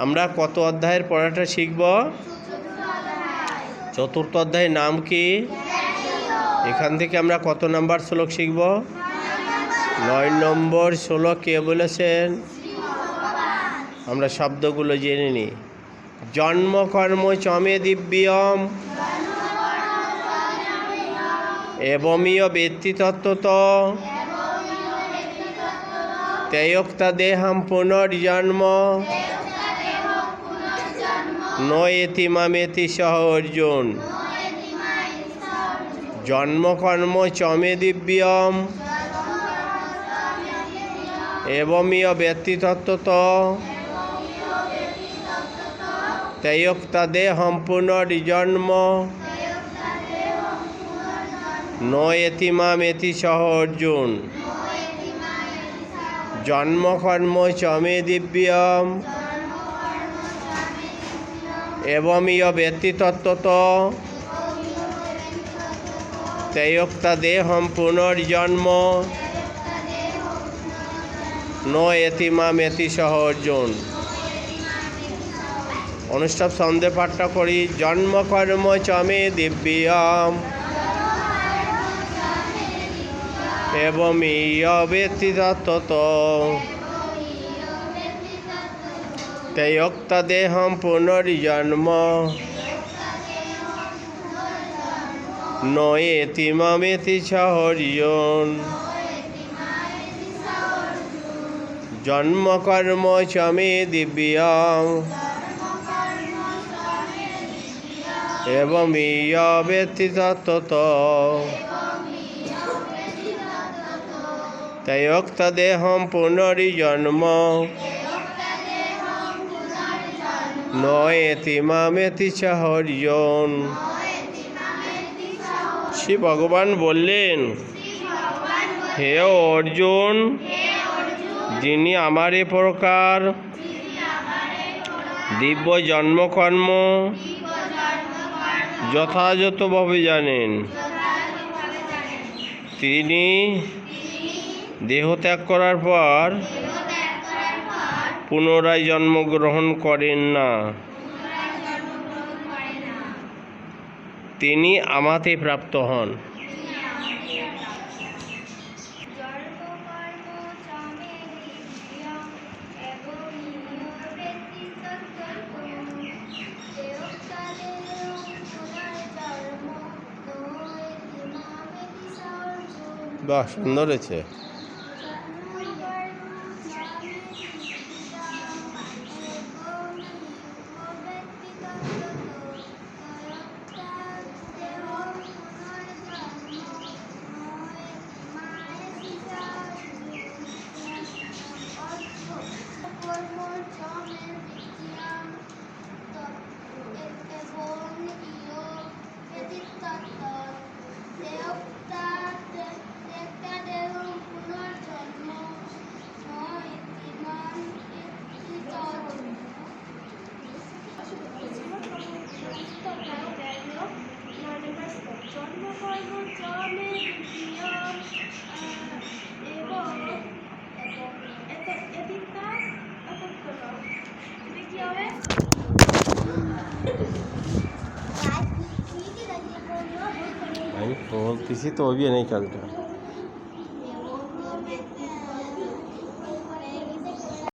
আমরা কত অধ্যায়ের পড়াটা শিখব? চতুর্থ অধ্যায়ের নাম কি? এখান থেকে আমরা কত নাম্বার শ্লোক শিখব? 9 নম্বর শ্লোক কে বলেছেন? আমরা শব্দগুলো জেনে নিই। জন্ম কর্ম চমে দিব্যম এবমীয় ব্যক্তি তত্ত্বত তেয়োক্তা দেহম পুনর্জন্ম নয়েতি মামেতি সহ অর্জুন। জন্মকর্ম চমে দিব্যম এবমীয় ব্যক্তি তত্ত্বত তেয়োক্তা দেহম পুনর্জন্ম নয়েতি মামেতি সহ অর্জুন। জন্মকর্ম চমে দিব্যম এবমীয় ব্যক্তি তত্ত্বত তেয়োক্তা দেহম পুনর্জন্ম নয়েতি মামেতি সহ অর্জুন। অনুষ্ঠব ছন্দে পাঠটা করি। জন্মকর্ম চমে দিব্যম এবমীয় ব্যক্তি তত্ত্বত তেয়োক্তা দেহম পুনর্জন্ম নয়েতি মামেতি সহ অর্জুন। জন্মকর্ম চমে দিব্যম এবমীয় ব্যক্তি তত্ত্বত তেয়োক্তা দেহম পুনর্জন্ম নয়েতি মামেতি সহ অর্জুন। শ্রী ভগবান বললেন, হে অর্জুন, যিনি আমার এ প্রকার দিব্য জন্মকর্ম যথাযথভাবে জানেন, তিনি দেহত্যাগ করার পর পুনরায় জন্মগ্রহণ করেন না। তিনি আমাতে প্রাপ্ত হন। বাহ, সুন্দর হয়েছে। আমি বলতেছি তো, অভিনয় কালটা